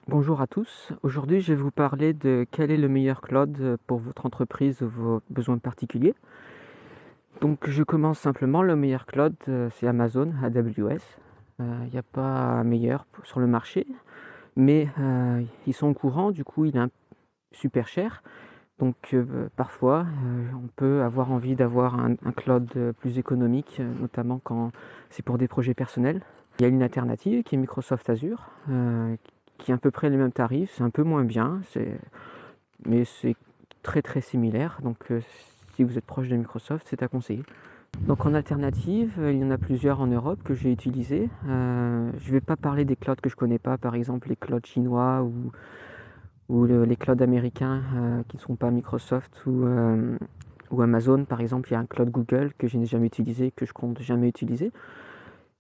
Bonjour à tous, aujourd'hui je vais vous parler de quel est le meilleur cloud pour votre entreprise ou vos besoins particuliers. Donc je commence simplement, le meilleur cloud c'est Amazon, AWS. Il n'y a pas meilleur sur le marché, mais ils sont au courant, du coup il est super cher. Donc parfois on peut avoir envie d'avoir un cloud plus économique, notamment quand c'est pour des projets personnels. Il y a une alternative qui est Microsoft Azure, qui est à peu près les mêmes tarifs, c'est un peu moins bien, mais c'est très très similaire. Donc si vous êtes proche de Microsoft, c'est à conseiller. Donc en alternative, il y en a plusieurs en Europe que j'ai utilisés. Je ne vais pas parler des clouds que je ne connais pas, par exemple les clouds chinois ou les clouds américains qui ne sont pas Microsoft ou Amazon. Par exemple, il y a un cloud Google que je n'ai jamais utilisé, que je compte jamais utiliser.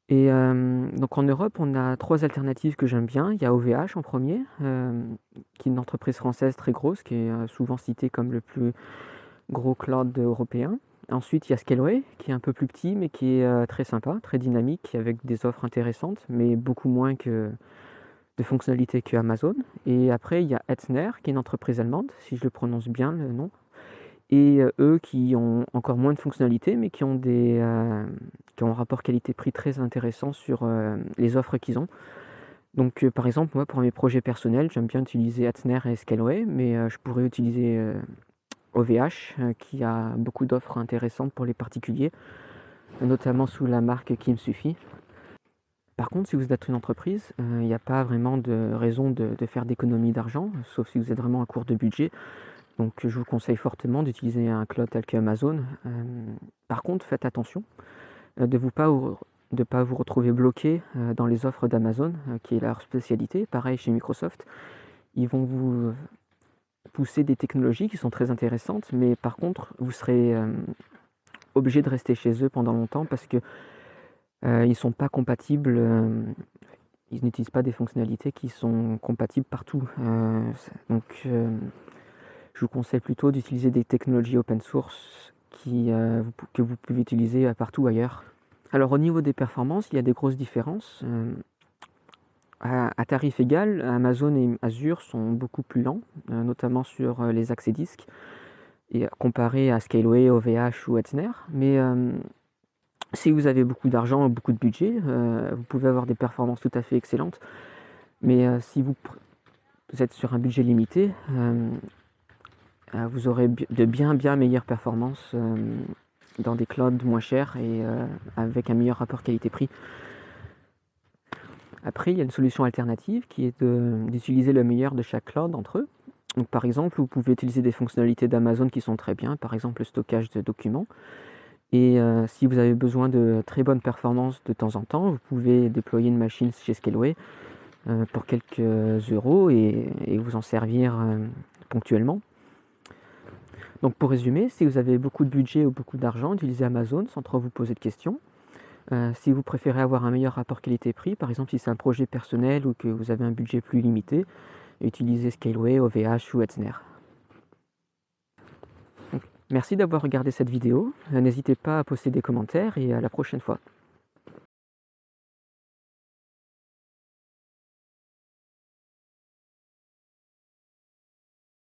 Et donc en Europe, on a 3 alternatives que j'aime bien. Il y a OVH en premier, qui est une entreprise française très grosse, qui est souvent citée comme le plus gros cloud européen. Ensuite, il y a Scaleway, qui est un peu plus petit, mais qui est très sympa, très dynamique, avec des offres intéressantes, mais beaucoup moins de fonctionnalités que Amazon. Et après, il y a Hetzner, qui est une entreprise allemande, si je le prononce bien le nom. Et eux qui ont encore moins de fonctionnalités, mais qui ont qui ont un rapport qualité-prix très intéressant sur les offres qu'ils ont. Donc par exemple, moi pour mes projets personnels, j'aime bien utiliser Hetzner et Scaleway, mais je pourrais utiliser OVH qui a beaucoup d'offres intéressantes pour les particuliers, notamment sous la marque Qui me suffit. Par contre, si vous êtes une entreprise, il n'y a pas vraiment de raison de faire d'économie d'argent, sauf si vous êtes vraiment à court de budget. Donc je vous conseille fortement d'utiliser un cloud tel qu'Amazon. Par contre, faites attention de ne pas vous retrouver bloqué dans les offres d'Amazon, qui est leur spécialité. Pareil chez Microsoft, ils vont vous pousser des technologies qui sont très intéressantes, mais par contre, vous serez obligé de rester chez eux pendant longtemps parce que ils ne sont pas compatibles. Ils n'utilisent pas des fonctionnalités qui sont compatibles partout. Donc je vous conseille plutôt d'utiliser des technologies open source que vous pouvez utiliser partout ailleurs. Alors au niveau des performances, il y a des grosses différences. À tarif égal, Amazon et Azure sont beaucoup plus lents, notamment sur les accès disques, et comparé à Scaleway, OVH ou Hetzner. Mais si vous avez beaucoup d'argent, beaucoup de budget, vous pouvez avoir des performances tout à fait excellentes. Mais si vous êtes sur un budget limité, vous aurez de bien meilleures performances dans des clouds moins chers et avec un meilleur rapport qualité-prix. Après, il y a une solution alternative qui est d'utiliser le meilleur de chaque cloud entre eux. Donc, par exemple, vous pouvez utiliser des fonctionnalités d'Amazon qui sont très bien, par exemple le stockage de documents. Et si vous avez besoin de très bonnes performances de temps en temps, vous pouvez déployer une machine chez Scaleway pour quelques euros et vous en servir ponctuellement. Donc pour résumer, si vous avez beaucoup de budget ou beaucoup d'argent, utilisez Amazon sans trop vous poser de questions. Si vous préférez avoir un meilleur rapport qualité-prix, par exemple si c'est un projet personnel ou que vous avez un budget plus limité, utilisez Scaleway, OVH ou Hetzner. Donc, merci d'avoir regardé cette vidéo. N'hésitez pas à poster des commentaires et à la prochaine fois.